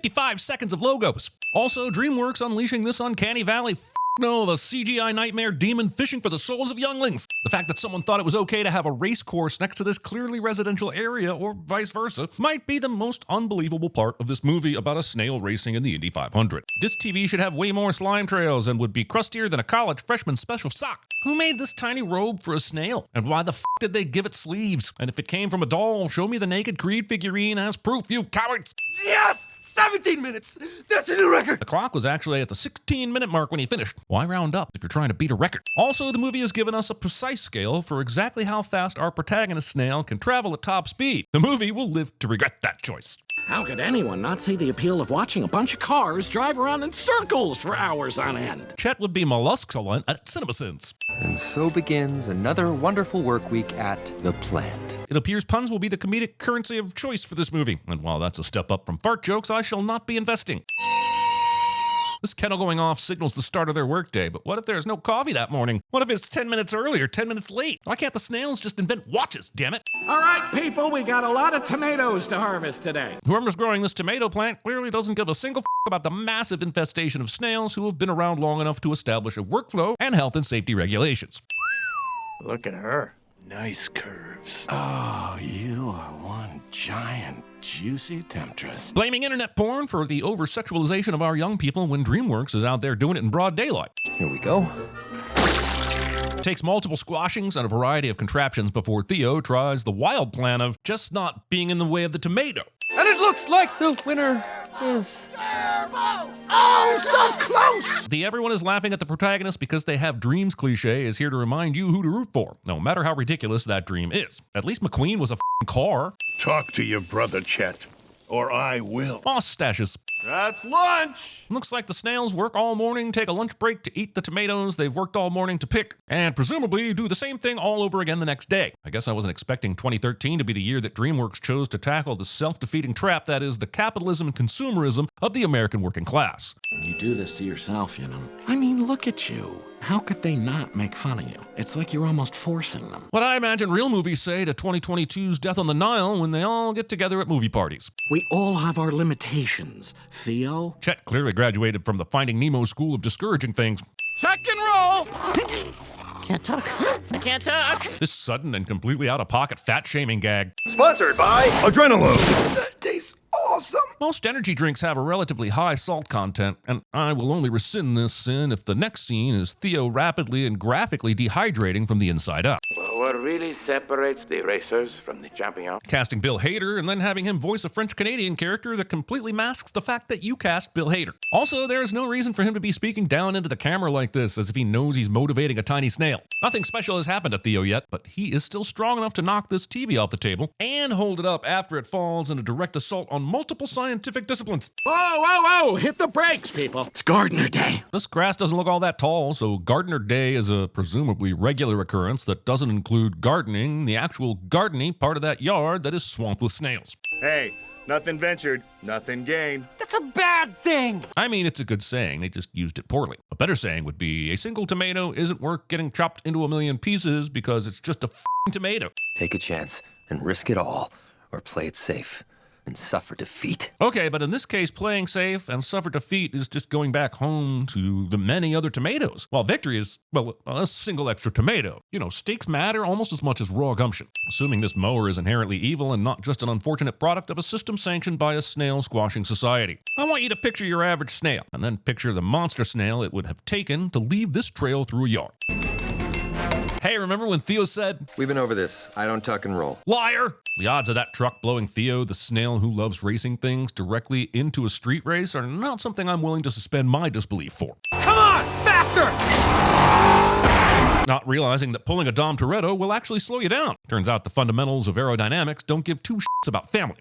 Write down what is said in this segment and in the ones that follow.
55 seconds of logos. Also, DreamWorks unleashing this uncanny valley. No, the CGI nightmare demon fishing for the souls of younglings. The fact that someone thought it was okay to have a race course next to this clearly residential area, or vice versa, might be the most unbelievable part of this movie about a snail racing in the Indy 500. This TV should have way more slime trails and would be crustier than a college freshman special sock. Who made this tiny robe for a snail? And why the f did they give it sleeves? And if it came from a doll, show me the naked Creed figurine as proof, you cowards! Yes! 17 minutes! That's a new record! The clock was actually at the 16-minute mark when he finished. Why round up if you're trying to beat a record? Also, the movie has given us a precise scale for exactly how fast our protagonist snail can travel at top speed. The movie will live to regret that choice. How could anyone not see the appeal of watching a bunch of cars drive around in circles for hours on end? Chet would be mollusksulent at CinemaSins. And so begins another wonderful work week at the plant. It appears puns will be the comedic currency of choice for this movie. And while that's a step up from fart jokes, I shall not be investing. This kettle going off signals the start of their workday, but what if there's no coffee that morning? What if it's 10 minutes early or 10 minutes late? Why can't the snails just invent watches, damn it? All right, people, we got a lot of tomatoes to harvest today. Whoever's growing this tomato plant clearly doesn't give a single f about the massive infestation of snails who have been around long enough to establish a workflow and health and safety regulations. Look at her. Nice curves. Oh, you are one giant, juicy temptress. Blaming internet porn for the over-sexualization of our young people when DreamWorks is out there doing it in broad daylight. Here we go. Takes multiple squashings and a variety of contraptions before Theo tries the wild plan of just not being in the way of the tomato. And it looks like the winner is... Oh, so close! The everyone is laughing at the protagonist because they have dreams cliché is here to remind you who to root for, no matter how ridiculous that dream is. At least McQueen was a f***ing car. Talk to your brother, Chet, or I will. Mustaches. That's lunch! Looks like the snails work all morning, take a lunch break to eat the tomatoes they've worked all morning to pick, and presumably do the same thing all over again the next day. I guess I wasn't expecting 2013 to be the year that DreamWorks chose to tackle the self-defeating trap that is the capitalism and consumerism of the American working class. You do this to yourself, you know. I mean, look at you. How could they not make fun of you? It's like you're almost forcing them. What I imagine real movies say to 2022's Death on the Nile when they all get together at movie parties. We all have our limitations, Theo. Chet clearly graduated from the Finding Nemo school of discouraging things. Second roll! Can't talk. I can't talk. This sudden and completely out-of-pocket fat-shaming gag. Sponsored by Adrenaline. That tastes awesome! Most energy drinks have a relatively high salt content, and I will only rescind this sin if the next scene is Theo rapidly and graphically dehydrating from the inside out. Well, what really separates the racers from the champions? Casting Bill Hader and then having him voice a French-Canadian character that completely masks the fact that you cast Bill Hader. Also, there is no reason for him to be speaking down into the camera like this, as if he knows he's motivating a tiny snail. Nothing special has happened to Theo yet, but he is still strong enough to knock this TV off the table and hold it up after it falls in a direct assault on multiple scientific disciplines. Whoa, whoa, whoa! Hit the brakes, people. It's Gardener Day. This grass doesn't look all that tall, so Gardener Day is a presumably regular occurrence that doesn't include gardening, the actual gardening part of that yard that is swamped with snails. Hey, nothing ventured, nothing gained. That's a bad thing! I mean, it's a good saying, they just used it poorly. A better saying would be, a single tomato isn't worth getting chopped into a million pieces because it's just a f***ing tomato. Take a chance and risk it all, or play it safe and suffer defeat. Okay, but in this case, playing safe and suffer defeat is just going back home to the many other tomatoes, while victory is, well, a single extra tomato. You know, stakes matter almost as much as raw gumption. Assuming this mower is inherently evil and not just an unfortunate product of a system sanctioned by a snail-squashing society. I want you to picture your average snail, and then picture the monster snail it would have taken to leave this trail through a yard. Hey, remember when Theo said, We've been over this. I don't tuck and roll. liar? The odds of that truck blowing Theo, the snail who loves racing things, directly into a street race are not something I'm willing to suspend my disbelief for. Come on, faster! Not realizing that pulling a Dom Toretto will actually slow you down. Turns out the fundamentals of aerodynamics don't give two shits about family.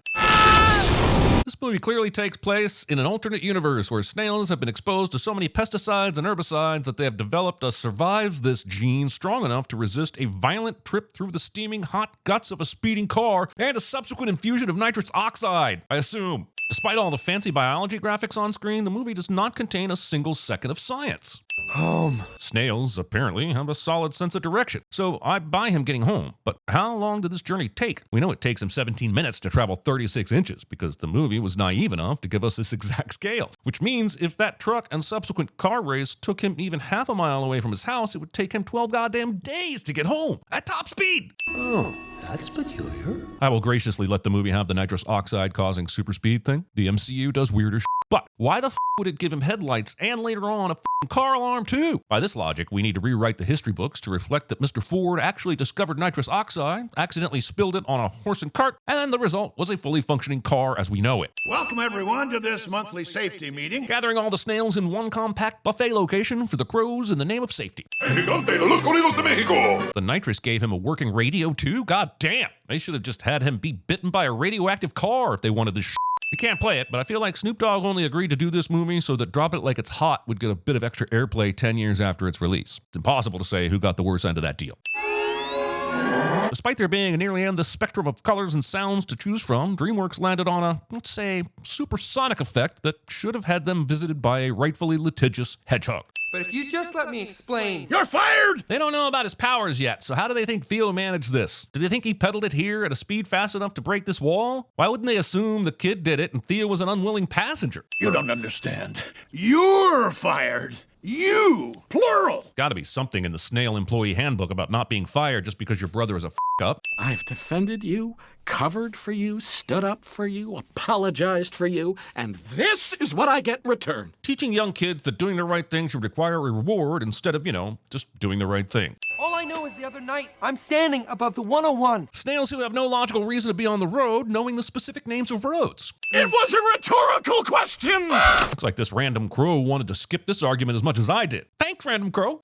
This movie clearly takes place in an alternate universe where snails have been exposed to so many pesticides and herbicides that they have developed a survives this gene strong enough to resist a violent trip through the steaming hot guts of a speeding car and a subsequent infusion of nitrous oxide, I assume. Despite all the fancy biology graphics on screen, the movie does not contain a single second of science. Home. Snails apparently have a solid sense of direction, so I buy him getting home. But how long did this journey take? We know it takes him 17 minutes to travel 36 inches because the movie was naive enough to give us this exact scale. Which means if that truck and subsequent car race took him even half a mile away from his house, it would take him 12 goddamn days to get home at top speed. Oh, that's peculiar. I will graciously let the movie have the nitrous oxide causing super speed thing. The MCU does weirder shit. But why the would it give him headlights and later on a car alarm too? By this logic, we need to rewrite the history books to reflect that Mr. Ford actually discovered nitrous oxide, accidentally spilled it on a horse and cart, and the result was a fully functioning car as we know it. Welcome, everyone, to this monthly safety meeting. Gathering all the snails in one compact buffet location for the crows in the name of safety. The nitrous gave him a working radio too? God damn! They should have just had him be bitten by a radioactive car if they wanted this shit. We can't play it, but I feel like Snoop Dogg only agreed to do this movie so that Drop It Like It's Hot would get a bit of extra airplay 10 years after its release. It's impossible to say who got the worst end of that deal. Despite there being a nearly endless spectrum of colors and sounds to choose from, DreamWorks landed on a, let's say, supersonic effect that should have had them visited by a rightfully litigious hedgehog. But if you just let me explain. You're fired! They don't know about his powers yet, so how do they think Theo managed this? Do they think he pedaled it here at a speed fast enough to break this wall? Why wouldn't they assume the kid did it and Theo was an unwilling passenger? You don't understand. You're fired. You, plural. Gotta be something in the snail employee handbook about not being fired just because your brother is a up. I've defended you, covered for you, stood up for you, apologized for you, and this is what I get in return. Teaching young kids that doing the right thing should require a reward instead of, just doing the right thing. All I know is the other night, I'm standing above the 101. Snails who have no logical reason to be on the road knowing the specific names of roads. It was a rhetorical question! Looks like this random crow wanted to skip this argument as much as I did. Thanks, random crow.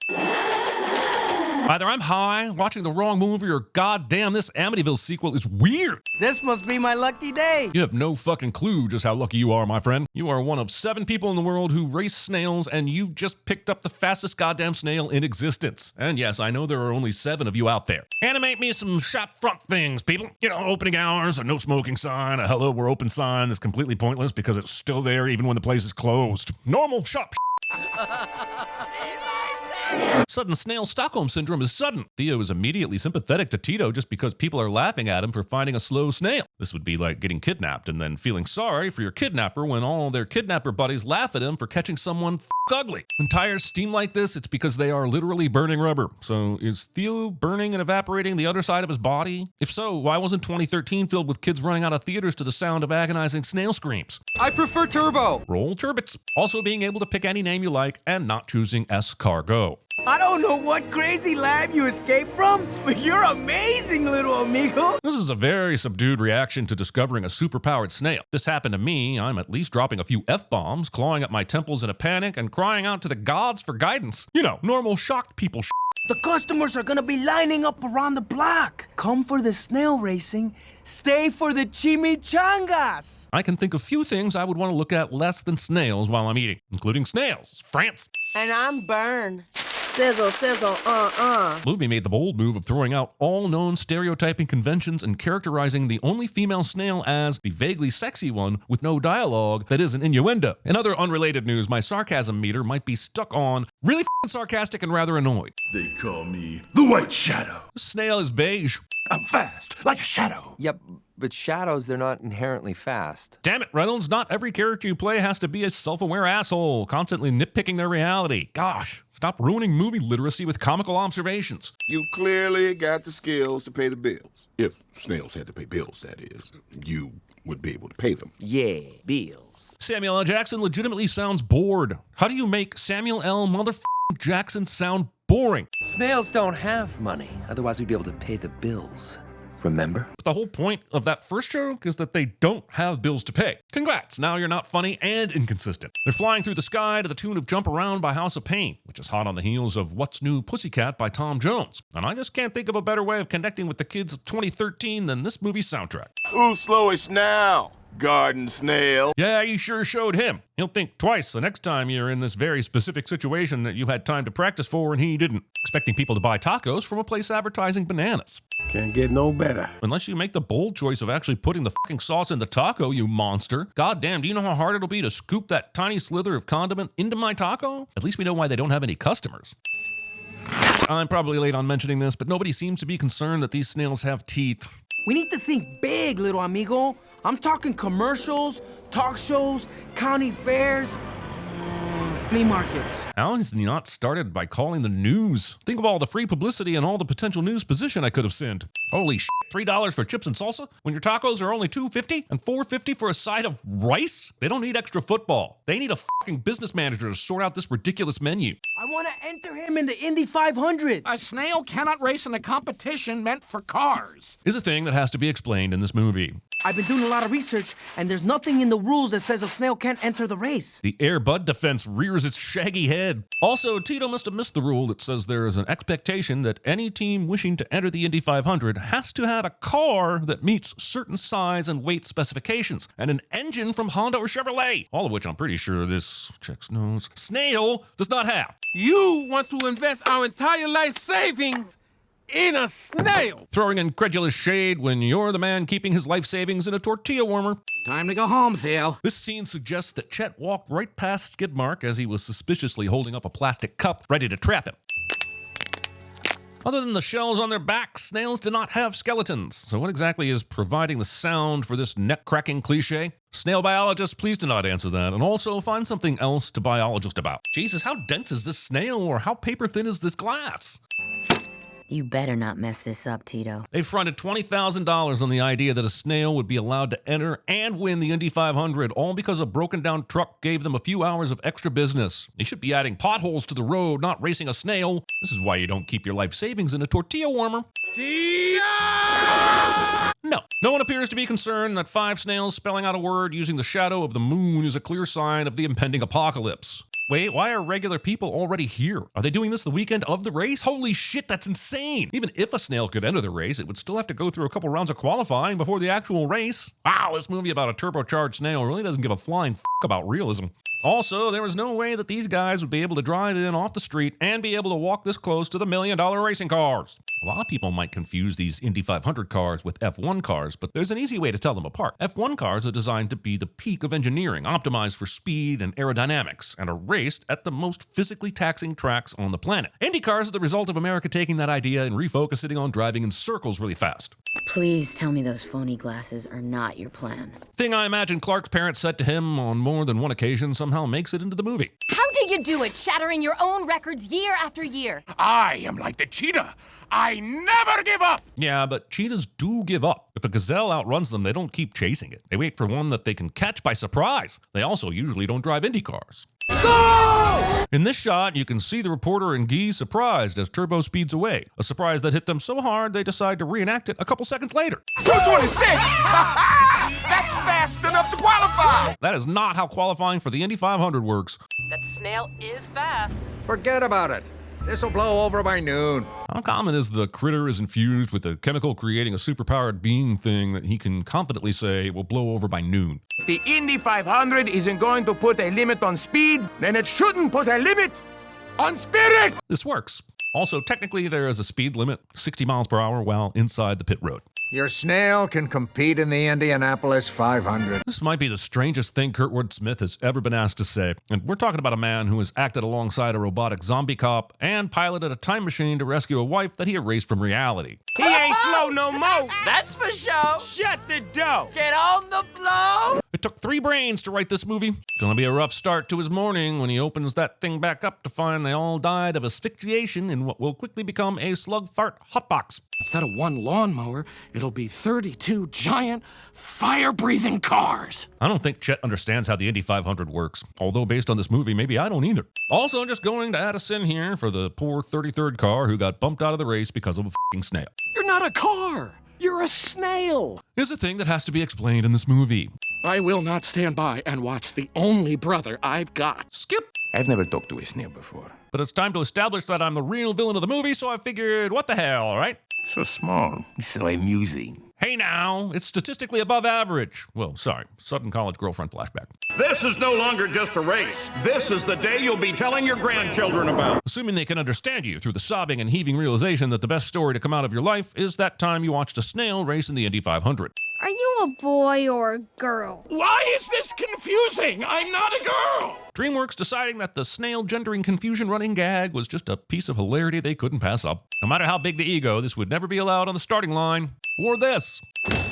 Either I'm high, watching the wrong movie, or goddamn, this Amityville sequel is weird. This must be my lucky day. You have no fucking clue just how lucky you are, my friend. You are one of 7 people in the world who race snails, and you just picked up the fastest goddamn snail in existence. And yes, I know there are only 7 of you out there. Animate me some shop front things, people. Opening hours, a no smoking sign, a hello, we're open sign that's completely pointless because it's still there even when the place is closed. Normal shop. Sudden snail Stockholm syndrome is sudden. Theo is immediately sympathetic to Tito just because people are laughing at him for finding a slow snail. This would be like getting kidnapped and then feeling sorry for your kidnapper when all their kidnapper buddies laugh at him for catching someone ugly. When tires steam like this, it's because they are literally burning rubber. So is Theo burning and evaporating the other side of his body? If so, why wasn't 2013 filled with kids running out of theaters to the sound of agonizing snail screams? I prefer turbo. Roll turbits. Also being able to pick any name you like and not choosing escargot. I don't know what crazy lab you escaped from, but you're amazing, little amigo. This is a very subdued reaction to discovering a superpowered snail. If this happened to me, I'm at least dropping a few F-bombs, clawing at my temples in a panic, and crying out to the gods for guidance. Normal shocked people The customers are gonna be lining up around the block. Come for the snail racing, stay for the chimichangas. I can think of few things I would want to look at less than snails while I'm eating, including snails. France. And I'm Bern. Sizzle, sizzle, Movie made the bold move of throwing out all known stereotyping conventions and characterizing the only female snail as the vaguely sexy one with no dialogue that isn't innuendo. In other unrelated news, my sarcasm meter might be stuck on really sarcastic and rather annoyed. They call me the White Shadow. The snail is beige. I'm fast, like a shadow. Yep, but shadows, they're not inherently fast. Damn it, Reynolds, not every character you play has to be a self-aware asshole, constantly nitpicking their reality. Gosh, stop ruining movie literacy with comical observations. You clearly got the skills to pay the bills. If snails had to pay bills, that is. You would be able to pay them. Yeah, bills. Samuel L. Jackson legitimately sounds bored. How do you make Samuel L. Jackson sound boring? Snails don't have money, otherwise we'd be able to pay the bills. Remember? But the whole point of that first joke is that they don't have bills to pay. Congrats, now you're not funny and inconsistent. They're flying through the sky to the tune of Jump Around by House of Pain, which is hot on the heels of What's New Pussycat by Tom Jones. And I just can't think of a better way of connecting with the kids of 2013 than this movie's soundtrack. Who's slowish now? Garden snail. Yeah, you sure showed him. He'll think twice the next time you're in this very specific situation that you had time to practice for and he didn't. Expecting people to buy tacos from a place advertising bananas. Can't get no better. Unless you make the bold choice of actually putting the fucking sauce in the taco, you monster. Goddamn, do you know how hard it'll be to scoop that tiny slither of condiment into my taco? At least we know why they don't have any customers. I'm probably late on mentioning this, but nobody seems to be concerned that these snails have teeth. We need to think big, little amigo. I'm talking commercials, talk shows, county fairs, flea markets. How is he not started by calling the news? Think of all the free publicity and all the potential news position I could have sent. Holy shit, $3 for chips and salsa when your tacos are only $2.50 and $4.50 for a side of rice? They don't need extra football. They need a fucking business manager to sort out this ridiculous menu. I want to enter him in the Indy 500. A snail cannot race in a competition meant for cars. Is a thing that has to be explained in this movie. I've been doing a lot of research, and there's nothing in the rules that says a snail can't enter the race. The Air Bud defense rears its shaggy head. Also, Tito must have missed the rule that says there is an expectation that any team wishing to enter the Indy 500 has to have a car that meets certain size and weight specifications, and an engine from Honda or Chevrolet, all of which I'm pretty sure this checks nose snail does not have. You want to invest our entire life savings in a snail. Throwing incredulous shade when you're the man keeping his life savings in a tortilla warmer. Time to go home, Theo. This scene suggests that Chet walked right past Skidmark as he was suspiciously holding up a plastic cup, ready to trap him. Other than the shells on their backs, snails do not have skeletons. So what exactly is providing the sound for this neck-cracking cliche? Snail biologists, please do not answer that, and also find something else to biologist about. Jesus, how dense is this snail, or how paper-thin is this glass? You better not mess this up, Tito. They fronted $20,000 on the idea that a snail would be allowed to enter and win the Indy 500, all because a broken-down truck gave them a few hours of extra business. They should be adding potholes to the road, not racing a snail. This is why you don't keep your life savings in a tortilla warmer. No one appears to be concerned that 5 snails spelling out a word using the shadow of the moon is a clear sign of the impending apocalypse. Wait, why are regular people already here? Are they doing this the weekend of the race? Holy shit, that's insane! Even if a snail could enter the race, it would still have to go through a couple rounds of qualifying before the actual race. Wow, this movie about a turbocharged snail really doesn't give a flying f*** about realism. Also, there was no way that these guys would be able to drive in off the street and be able to walk this close to the $1 million racing cars. A lot of people might confuse these Indy 500 cars with F1 cars, but there's an easy way to tell them apart. F1 cars are designed to be the peak of engineering, optimized for speed and aerodynamics, and are raced at the most physically taxing tracks on the planet. Indy cars are the result of America taking that idea and refocusing on driving in circles really fast. Please tell me those phony glasses are not your plan. Thing I imagine Clark's parents said to him on more than one occasion somehow makes it into the movie. How do you do it, shattering your own records year after year? I am like the cheetah. I never give up! Yeah, but cheetahs do give up. If a gazelle outruns them, they don't keep chasing it. They wait for one that they can catch by surprise. They also usually don't drive Indy cars. Go! In this shot, you can see the reporter and Guy surprised as Turbo speeds away. A surprise that hit them so hard they decide to reenact it a couple seconds later. 226! That's fast enough to qualify! That is not how qualifying for the Indy 500 works. That snail is fast. Forget about it. This'll blow over by noon. How common is the critter is infused with a chemical creating a superpowered being thing that he can confidently say will blow over by noon? If the Indy 500 isn't going to put a limit on speed, then it shouldn't put a limit on spirit! This works. Also, technically, there is a speed limit, 60 miles per hour, while inside the pit road. Your snail can compete in the Indianapolis 500. This might be the strangest thing Kurtwood Smith has ever been asked to say. And we're talking about a man who has acted alongside a robotic zombie cop and piloted a time machine to rescue a wife that he erased from reality. He ain't slow no more! That's for sure. Shut the door! Get on the floor. It took 3 brains to write this movie. It's gonna be a rough start to his morning when he opens that thing back up to find they all died of asphyxiation in what will quickly become a slug fart hotbox. Instead of one lawnmower, it'll be 32 giant, fire-breathing cars. I don't think Chet understands how the Indy 500 works. Although based on this movie, maybe I don't either. Also, just going to add a sin here for the poor 33rd car who got bumped out of the race because of a f***ing snail. You're not a car. You're a snail. Here's a thing that has to be explained in this movie. I will not stand by and watch the only brother I've got. Skip! I've never talked to a snail before. But it's time to establish that I'm the real villain of the movie, so I figured, what the hell, right? So small, so amusing. Hey now, it's statistically above average. Well, sorry, sudden college girlfriend flashback. This is no longer just a race. This is the day you'll be telling your grandchildren about. Assuming they can understand you through the sobbing and heaving realization that the best story to come out of your life is that time you watched a snail race in the Indy 500. Are you a boy or a girl? Why is this confusing? I'm not a girl! DreamWorks deciding that the snail gendering confusion running gag was just a piece of hilarity they couldn't pass up. No matter how big the ego, this would never be allowed on the starting line. Or this.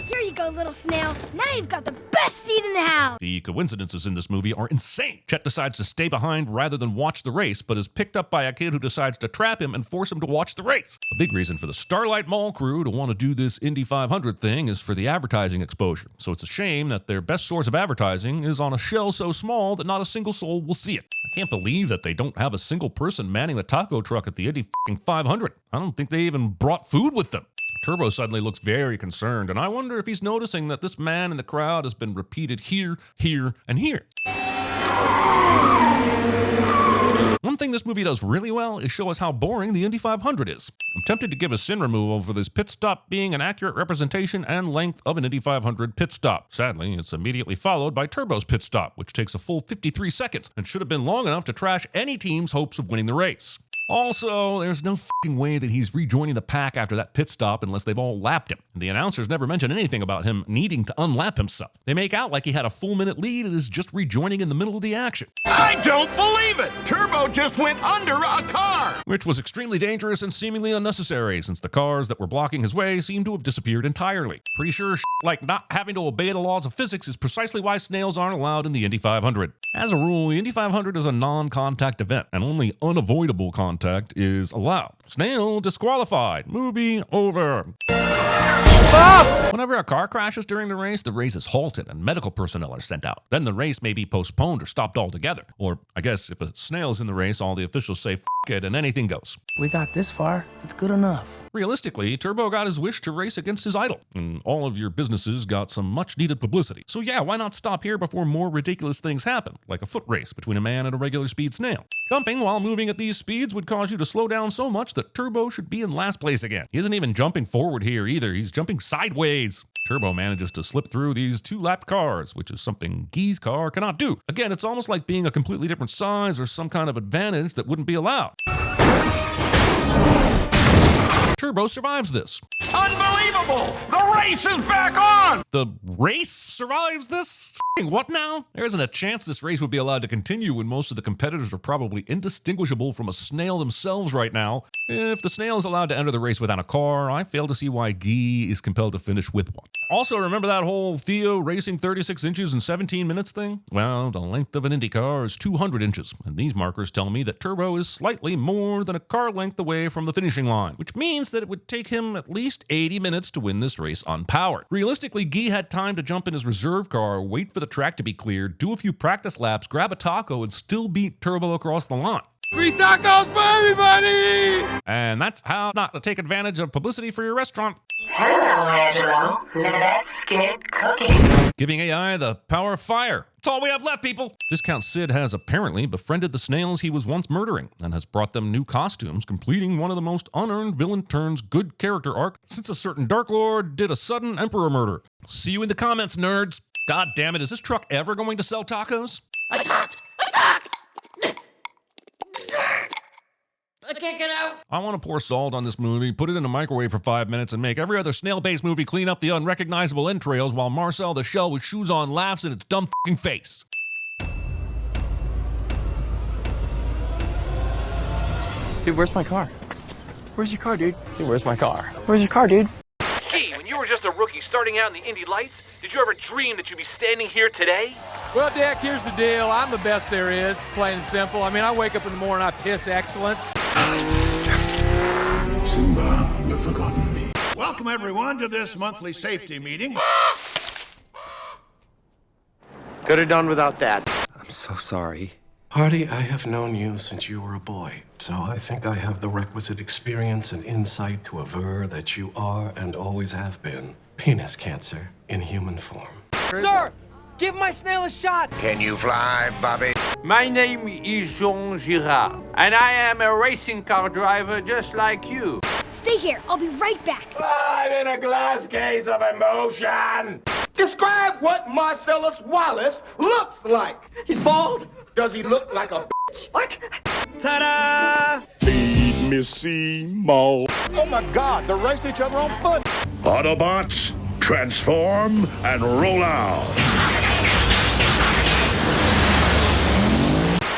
Here you go, little snail. Now you've got the best seat in the house. The coincidences in this movie are insane. Chet decides to stay behind rather than watch the race, but is picked up by a kid who decides to trap him and force him to watch the race. A big reason for the Starlight Mall crew to want to do this Indy 500 thing is for the advertising exposure. So it's a shame that their best source of advertising is on a shell so small that not a single soul will see it. I can't believe that they don't have a single person manning the taco truck at the Indy 500. I don't think they even brought food with them. Turbo suddenly looks very concerned, and I wonder if he's noticing that this man in the crowd has been repeated here, here, and here. One thing this movie does really well is show us how boring the Indy 500 is. I'm tempted to give a sin removal for this pit stop being an accurate representation and length of an Indy 500 pit stop. Sadly, it's immediately followed by Turbo's pit stop, which takes a full 53 seconds and should have been long enough to trash any team's hopes of winning the race. Also, there's no f***ing way that he's rejoining the pack after that pit stop unless they've all lapped him. The announcers never mention anything about him needing to unlap himself. They make out like he had a full minute lead and is just rejoining in the middle of the action. I don't believe it! Turbo just went under a car! Which was extremely dangerous and seemingly unnecessary, since the cars that were blocking his way seemed to have disappeared entirely. Pretty sure like not having to obey the laws of physics is precisely why snails aren't allowed in the Indy 500. As a rule, the Indy 500 is a non-contact event, and only unavoidable contact is allowed. Snail disqualified. Movie over. Whenever a car crashes during the race is halted and medical personnel are sent out. Then the race may be postponed or stopped altogether. Or, I guess, if a snail's in the race, all the officials say, "F it," and anything goes. We got this far. It's good enough. Realistically, Turbo got his wish to race against his idol, and all of your businesses got some much-needed publicity. So yeah, why not stop here before more ridiculous things happen, like a foot race between a man and a regular speed snail? Jumping while moving at these speeds would cause you to slow down so much that Turbo should be in last place again. He isn't even jumping forward here either, he's jumping sideways. Turbo manages to slip through these two-lapped cars, which is something Guy's car cannot do. Again, it's almost like being a completely different size or some kind of advantage that wouldn't be allowed. Turbo survives this. Unbelievable! The race is back on! The race survives this? What now? There isn't a chance this race would be allowed to continue when most of the competitors are probably indistinguishable from a snail themselves right now. If the snail is allowed to enter the race without a car, I fail to see why Guy is compelled to finish with one. Also, remember that whole Theo racing 36 inches in 17 minutes thing? Well, the length of an Indy car is 200 inches, and these markers tell me that Turbo is slightly more than a car length away from the finishing line, which means that it would take him at least 80 minutes to win this race unpowered. Realistically, Guy had time to jump in his reserve car, wait for the track to be cleared, do a few practice laps, grab a taco, and still beat Turbo across the line. Free tacos for everybody! And that's how not to take advantage of publicity for your restaurant. Hello, Angelo. Let's get cooking. Giving AI the power of fire. That's all we have left, people. Discount Sid has apparently befriended the snails he was once murdering and has brought them new costumes, completing one of the most unearned villain turns good character arc since a certain Dark Lord did a sudden emperor murder. See you in the comments, nerds. God damn it, is this truck ever going to sell tacos? I can't get out. I want to pour salt on this movie, put it in a microwave for 5 minutes, and make every other snail-based movie clean up the unrecognizable entrails while Marcel the Shell with shoes on laughs in its dumb f***ing face. Dude, where's my car? Where's your car, dude? Dude, where's my car? Where's your car, dude? Hey, when you were just a rookie starting out in the Indy Lights, did you ever dream that you'd be standing here today? Well, Dick, here's the deal. I'm the best there is, plain and simple. I mean, I wake up in the morning, I piss excellence. Simba, you've forgotten me. Welcome, everyone, to this monthly safety meeting. Could have done without that. I'm so sorry. Hardy, I have known you since you were a boy, so I think I have the requisite experience and insight to aver that you are and always have been penis cancer in human form. Sir, give my snail a shot. Can you fly, Bobby? My name is Jean Girard, and I am a racing car driver just like you. Stay here. I'll be right back. I'm in a glass case of emotion. Describe what Marcellus Wallace looks like. He's bald. Does he look like a bitch? What? Ta-da! Feed me Seymour. Oh my God, they're racing each other on foot. Autobots, transform and roll out.